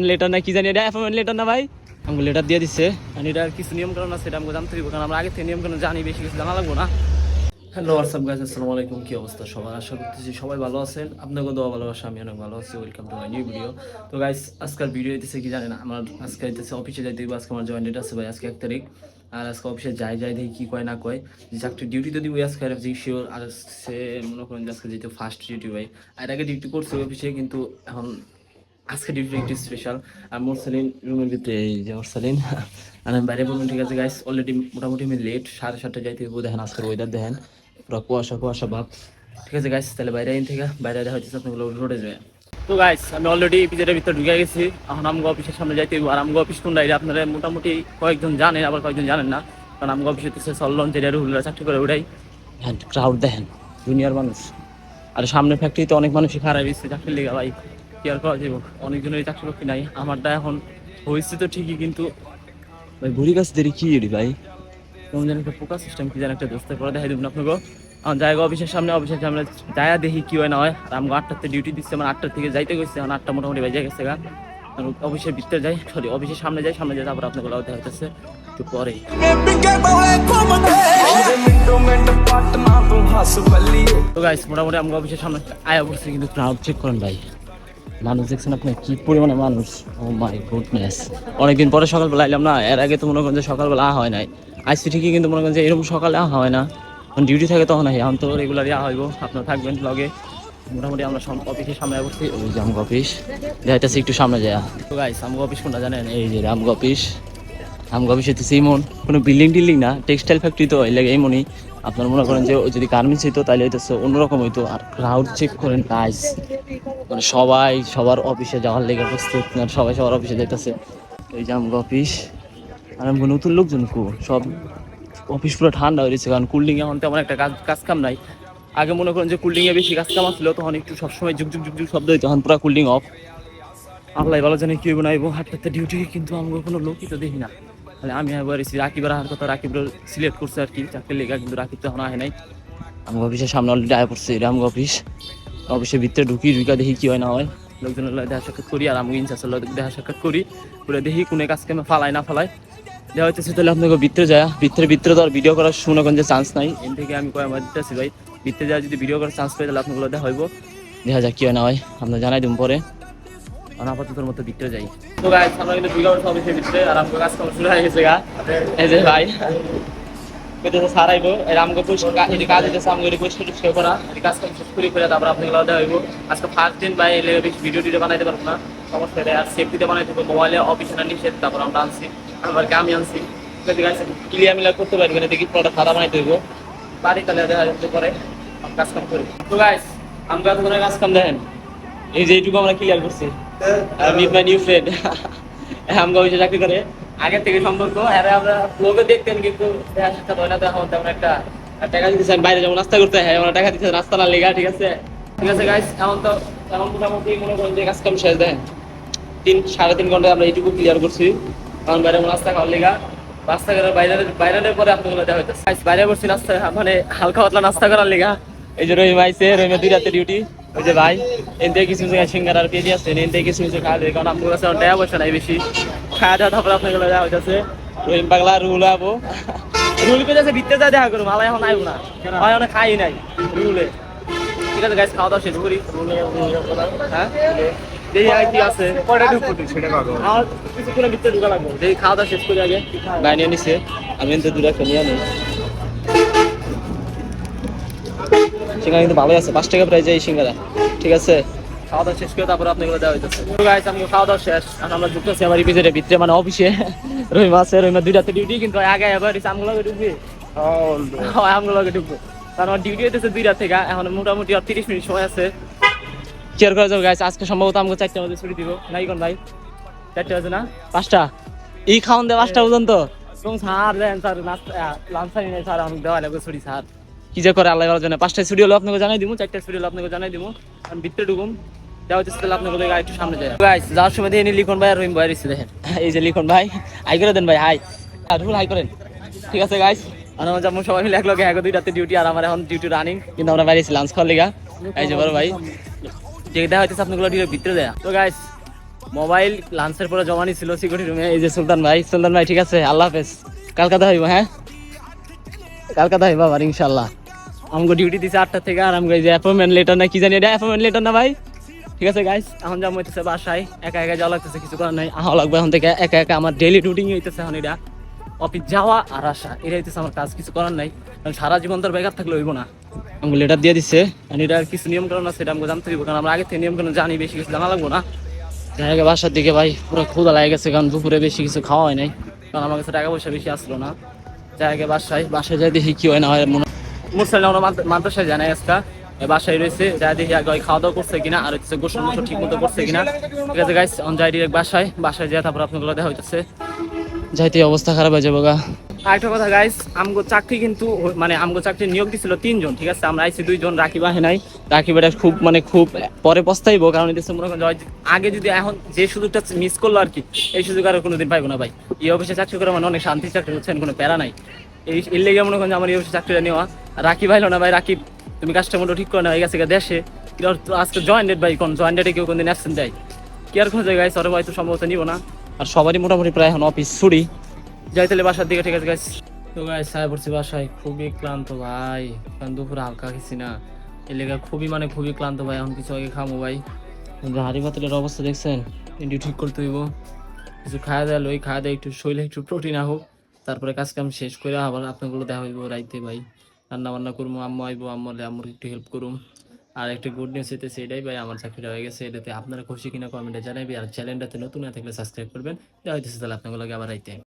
Letter না কি জানি এটা অ্যাপয়েন্টমেন্ট লেটার না ভাই আমাকে লেটার দিয়ে দিচ্ছে এটার কিছু নিয়ম কানুন আছে সেটা আমাকে জানতে হবে কারণ আমরা আগে থেকে নিয়ম কানুন জানি বেশি কিছু জানা লাগবো না। হ্যালো হোয়াটসঅ্যাপ গাইস, আসসালামু আলাইকুম। কি অবস্থা সবার? আশা করতেছি সবাই ভালো আছেন। আপনাকে দোয়া ভালোবাসা, আমি অনেক ভালো আছি। Welcome to my new video. তো গাইস আজকের ভিডিও হইতেছে কি জানেন, আমার আজকে হইতেছে অফিসে যাইতে দিব। আজকে আমার জয়েন ডেট আছে ভাই, আজকে 1 তারিখ। আর আজকে অফিসে যাই দেখি কি কয় না কয়, যে চাকরি ডিউটি তো দিব আজকে আর যে শিওর। আর সে মনে করেন যে আজকে যেহেতু ফার্স্ট ডিউটি ভাই, আর আগে ডিউটি করছে অফিসে, কিন্তু এখন আজকে ডিউটি একটু স্পেশাল। আর মোরসালিন রুমের ভিতরে, এই যে মোরসালিন আর আমি বাইরে বলবেন। ঠিক আছে গাইস, অলরেডি মোটামুটি আমি লেট, 7:30 যাইতে হইব। দেখেন আজকের ওয়েদার দেখেন, পুরো কুয়াশা ভাব। ঠিক আছে গাইস, তাহলে বাইরে আইন থেকে বাইরে দেখা হচ্ছে আপনাগুলো রোডে যায়। তো গাইস আমি অলরেডি পিজের ভিতরে ঢুকে গেছি। এখন আমগো অফিসের সামনে যাইতে হইব। আর আমগো অফিস কোনটা এটা আপনারা মোটামুটি কয়েকজন জানেন, আবার কয়েকজন জানেন না। কারণ আমগো অফিস হচ্ছে সল্লন যেটা রুহুলরা চাকরি করে ওটাই। ক্রাউড দেখেন, দুনিয়ার মানুষ। আর সামনে ফ্যাক্টরিতে অনেক মানুষই খারাপ হয়েছে চাকরির লেগে ভাই, কি আর করা যাব। অনেকজনের চাকরি বাকরি নাই, আমারটা এখন হয়েছে তো ঠিকই, কিন্তু ভাই ঘুরি গাছ দেরি কি এটি ভাই, কেমন যেন একটা ফোকাস সিস্টেম কি যেন একটা দোস্তের পরে দেখাই দেবেন আপনাকে। আমার জায়গা অফিসের সামনে যায়া দেখি কি হয় না হয়। আর আমাকে 8টাতে ডিউটি দিচ্ছে, আমার 8টার থেকে যাইতে গেছে, এখন 8টা মোটামুটি বেজে গেছে গা। অফিসের ভিতরে যাই, সরি অফিসের সামনে যাই তারপর আপনাকে দেখা হইতেছে একটু পরে। তো গাইস মোটামুটি আমাকে অফিসের সামনে আয়া পড়ছে, কিন্তু ক্রাউড চেক করেন ভাই, মানুষ দেখছেন আপনি কি পরিমাণে মানুষ। ও মাই গুডনেস, অনেকদিন পরে সকালবেলা আইলাম না। এর আগে তো মনে করেন যে সকালবেলা হয় নাই, আইসি ঠিকই, কিন্তু মনে করেন যে এরকম সকালে হয় না, যখন ডিউটি থাকে তখন এখন তো রেগুলারই হইব। আপনারা থাকবেন ব্লগে। মোটামুটি আমরা অফিসের সামনে বসছি, ওই যে আমগো অফিস যাইতেছি একটু সামনে যায়। তো গাইস আমগো অফিস কোনটা জানেন? এই যে আমগো অফিস হচ্ছে ইমন, কোনো বিল্ডিং না, টেক্সটাইল ফ্যাক্টরি। তো এই লাগে এমনই। আপনারা মনে করেন যে যদি গার্মেন্টস হইতো তাহলে হইতেছে অন্যরকম হইতো। আর ক্রাউড চেক করেন গাইস, মানে সবাই সবার অফিসে যাওয়ার লেগে প্রস্তুত, সবাই সবার অফিসে যাইতেছে। এই যে আমগো অফিস, আর আমগো নতুন লোকজন সব অফিস পুরো ঠান্ডা হয়ে গেছে, কারণ কুলিং এখন তেমন একটা কাজ কাম নাই। আগে মনে করেন যে কুলিং এ বেশি কাজ কাম আসছিল, তখন একটু সবসময় যুগ শব্দ হইতো, তখন পুরো কুলিং অফ। আল্লাহ ভালো জানি কি হইব না হইব। 8টাতে ডিউটি, কিন্তু আমগো কোনো লোকই তো দেখি না। তাহলে আমি একবার এসেছি, রাকিবের হার কথা, রাকিবের সিলেক্ট করছে আর কি চাকরির লেগা, কিন্তু রাকিব তো এখন আহে নাই। আমগো অফিসের সামনে অলরেডি আয় পড়ছে, এটা আমগো অফিসের ভিতরে ঢুকা দেখি কি হয় না হয়। লোকজনের দেখা সাক্ষাৎ করি, আর আমি ইনচার্জের দেখা সাক্ষাৎ করি, পুরো দেখি কোনো কাজ কামে ফালাই না ফালাই দেওয়া হইতেছে। তাহলে আপনাকে ভিতরে যায়, ভিতরে তো আর ভিডিও করার শুনে কোন যে চান্স নাই। এর থেকে আমি কয়েক মাস দিতেছি ভাই, ভিতরে যায় যদি ভিডিও করার চান্স পাই তাহলে আপনাগুলো দেখা হইব। দেখা যাক কি হয় না হয়, আপনার জানাই দিন পরে। আপাততর মতো ভিতরে যাই। তো গাইস আমরা কিন্তু ঢুকে পড়ছি অফিসের ভিতরে, আর আমাকে কাজ করা শুরু হয়ে গেছে গা। এই যে ভাই কইতেছে স্যার আইবো, এর আমাকে এই কাজ হইতেছে, আমাকে পরিষ্কার করা, এই কাজ কাম শেষ করে তারপর আপনাগুলো দেওয়া হইব। আজকে ফার্স্ট দিন ভাই, এলে ভিডিও বানাইতে পারবো না, সমস্যা নেই। আর সেফটিতে বানাইতে হবে, মোবাইলে অফিসিয়াল নিষেধ। তারপর আমরা আনছি, আমি আনছি ক্লিয়ার মিলার করতে পারবেন, দেখি প্রোডাক্ট খারাপ বানাইতে হইব বাড়ি, তাহলে দেখা যাচ্ছে পরে কাজ কাম করি। তো গাইস আমরা তো কাজ কাম দেখেন, এই যে এইটুকু আমরা ক্লিয়ার করছি। মিট মাই নিউ ফ্রেন্ড, আমগো অফিসে চাকরি করে, আগের থেকে সম্পর্ক। আরে আমরা লোকে দেখতেন, কিন্তু দেখা সাক্ষাৎ হয় না। তো এখন তেমন একটা টাকা দিতেছে, বাইরে যেমন নাস্তা করতে হয়, আমরা টাকা দিতেছে নাস্তা না লেগা। ঠিক আছে গাইস, এখন মোটামুটি মনে করেন যে কাজ কাম শেষ। দেখেন 3-3.5 ঘন্টা আমরা এইটুকু ক্লিয়ার করছি, কারণ বাইরে নাস্তা খাওয়ার লেগা। নাস্তা করার বাইরের পরে আপনাগুলো দেওয়া হইতেছে। বাইরে করছি নাস্তা, মানে হালকা পাতলা নাস্তা করার লেগা। এই যে রহিম আইছে, রহিমের 2 রাতে ডিউটি। ওই যে ভাই এনতে কিছু জায়গায় সিঙ্গার আর পেঁয়াজি আছে, এনতে কিছু খাওয়া যায়, কারণ আপনার কাছে টাকা পয়সা নাই বেশি। খাওয়া দাওয়া তারপরে আপনাগুলো দেওয়া হইতেছে। রহিম পাগলা রুল আবো, রুল পেয়ে যাচ্ছে ভিতরে যা দেখা করবো, মালা এখন আইব না, হয় অনেক খাই নাই রুলে। ঠিক আছে গাইস, খাওয়া দাওয়া শেষ করি। হ্যাঁ কি আছে আমার কিছুক্ষণের ভিতরে ঢুকা লাগবে, দেখি খাওয়া দাওয়া শেষ করি আগে। গাই নিয়ে নিচ্ছে, আমি কিন্তু 2 একটা নিয়ে নিই। সিঙ্গারা কিন্তু ভালোই আছে, 5 টাকা প্রাইস এই সিঙ্গারা। ঠিক আছে, খাওয়া দাওয়া শেষ করে তারপর আপনাগুলো দেওয়া হইতেছে। আমি খাওয়া দাওয়া শেষ, আর আমরা ঢুকতেছি আমার ভিতরে মানে অফিসে। রহিম আছে, রহিমের 2 রাতে ডিউটি, কিন্তু আগে এবার আমগুলোকে ঢুকবি, আমগুলোকে ঢুকবো, কারণ আমার ডিউটি হইতেছে 2 রাত থেকে। এখন মোটামুটি আর 30 মিনিট সময় আছে, কেয়ার করা যাবে গাইস। আজকে সম্ভবত আমাকে 4টার মধ্যে ছুটি দিব, নাই কোন ভাই 4টা বাজে না 5টা, এই খাওয়ান দেয় 5টা পর্যন্ত। স্যার দেন স্যার, নাস্তা লাঞ্চ নেই স্যার, আমাকে দেওয়া লাগবে ছুটি। স্যার কি যে করে আল্লাহ ভালো জানে। 5টায় ছুটি হলো আপনাকে জানাই দিব, 4টায় ছুটি হলো আপনাকে জানাই দিব। আমি ভিতরে ঢুকুম, দেওয়া হচ্ছে তাহলে আপনাকে একটু সামনে যায় গাইস। যাওয়ার সময় দিয়ে লিখন ভাই আর রহিম ভাই এসে দেখেন, এই যে লিখন ভাই হাই করে দেন ভাই, হাই আর রুল হাই করেন। ঠিক আছে গাইস, আমার যেমন সবাই মিলে একলগে 2 রাতে ডিউটি, আর আমার এখন ডিউটি রানিং, কিন্তু আমরা বাইরে লাঞ্চ খাওয়ার লেগা। এই যে বড় ভাই যে দেখা হইতেছে আপনাগুলো ভিতরে দেয়া। তো গাইস মোবাইল লাঞ্চের পরে জমা নিছিল সিকিউরিটি রুমে। এই যে সুলতান ভাই ঠিক আছে, আল্লাহ হাফেজ, কালকাতা হইব। হ্যাঁ কালকাতা হইব আবার ইনশাল্লাহ। আমাকে ডিউটি দিছে 8টা থেকে, আর আমাকে এই যে অ্যাপয়েন্টমেন্ট লেটার না কি জানি, এটা অ্যাপয়েন্টমেন্ট লেটার না ভাই। ঠিক আছে গাইস, এখন যাবো হইতেছে বাসায়, একা একা যাওয়া লাগতেছে, কিছু করার নাই, আহা লাগবে এখন থেকে একা একা। আমার ডেইলি রুটিন হইতেছে এখন এটা, অফিস যাওয়া আর আসা, এটা হইতেছে আমার কাজ, কিছু করার নাই। কারণ সারা জীবন তোর বেকার থাকলে হইব না। আমাকে লেটার দিয়ে দিচ্ছে, আর এটা কিছু নিয়ম কারণ আছে, এটা আমাকে জানতে হইব, কারণ আমরা আগে থেকে নিয়ম কারণ জানি, বেশি কিছু জানা লাগবো না। যাই আগে বাসার দিকে ভাই, পুরো ক্ষুধা লাগে গেছে, কারণ দুপুরে বেশি কিছু খাওয়া হয় নাই, কারণ আমার কাছে টাকা পয়সা বেশি আসলো না। যাই আগে বাসায় যাই দেখি কি হয় না হয়। মুরসাল আমরা মাদ্রাসায় জানাই আজকা বাসায় রয়েছে, যা দেখি আগে খাওয়া দাওয়া করছে কিনা, আর হচ্ছে গোসল মোসল ঠিক মতো করছে কিনা। ঠিক আছে গাইস, অন যাই ডিরেক্ট বাসায় যায়, তারপর আপনাগুলো দেখা হইতেছে। যাইতে অবস্থা খারাপ হয়ে যাবো গা। আরেকটা কথা গাইস, আমগো চাকরি কিন্তু মানে আমগো চাকরি নিয়োগ দিছিল 3 জন, ঠিক আছে, আমরা আইছি 2 জন, রাকিব আহে নাই। রাকিব এটা খুব পরে পস্তাইবো, কারণ এটা মনে করেন আগে যদি এখন যে সুযোগটা মিস করলো আর কি, এই সুযোগ আর কোনোদিন পাইবো না ভাই। এই অফিসে চাকরি করে মানে অনেক শান্তির চাকরি, হচ্ছেন কোনো প্যারা নাই। এর লেগে মনে করেন আমার এই অফিসে চাকরিটা নেওয়া। রাকিব আইলো না ভাই, রাকিব তুমি কাজটা মোটো ঠিক করে না হয়ে গেছে দেশে, আজকে জয়েন্টেড ভাই, কোন জয়েন্টেডে কেউ কোনদিন অ্যাবসেন্ট দেয় কি আর কোনো জায়গায়, সরে হয়তো সম্ভবত নিব না। আর সবারই মোটামুটি প্রায় এখন অফিস ছুটি, যাই তাহলে বাসার দিকে। ঠিক আছে গাইস, তো গাইস আয় পড়ছি বাসায়, খুবই ক্লান্ত ভাই, কারণ দুপুরে হালকা খেছি না, এর লেগে খুবই ক্লান্ত ভাই। এখন কিছু আগে খামো ভাই, হাড়ি পাতিলের অবস্থা দেখছেন, এটি ঠিক করতে হইব। কিছু খাওয়া দেয় লই, খাওয়া দেয় একটু শরীরে একটু প্রোটিন হোক, তারপরে কাজ কাম শেষ করে আবার আপনাগুলো দেখা হইব রাইতে ভাই, রান্না বান্না করবো, আম্মু আইবো, আম্মুর একটু হেল্প করুম। আর একটা গুড নিউজ হইতেছে এটাই ভাই, আমার চাকরিটা হয়ে গেছে। এটাতে আপনারা খুশি কিনা কমেন্টে জানাইবি, আর চ্যানেলটাতে নতুন না থাকলে সাবস্ক্রাইব করবেন। দেওয়া হইতেছে তাহলে আপনাগুলোকে আবার রাইতে।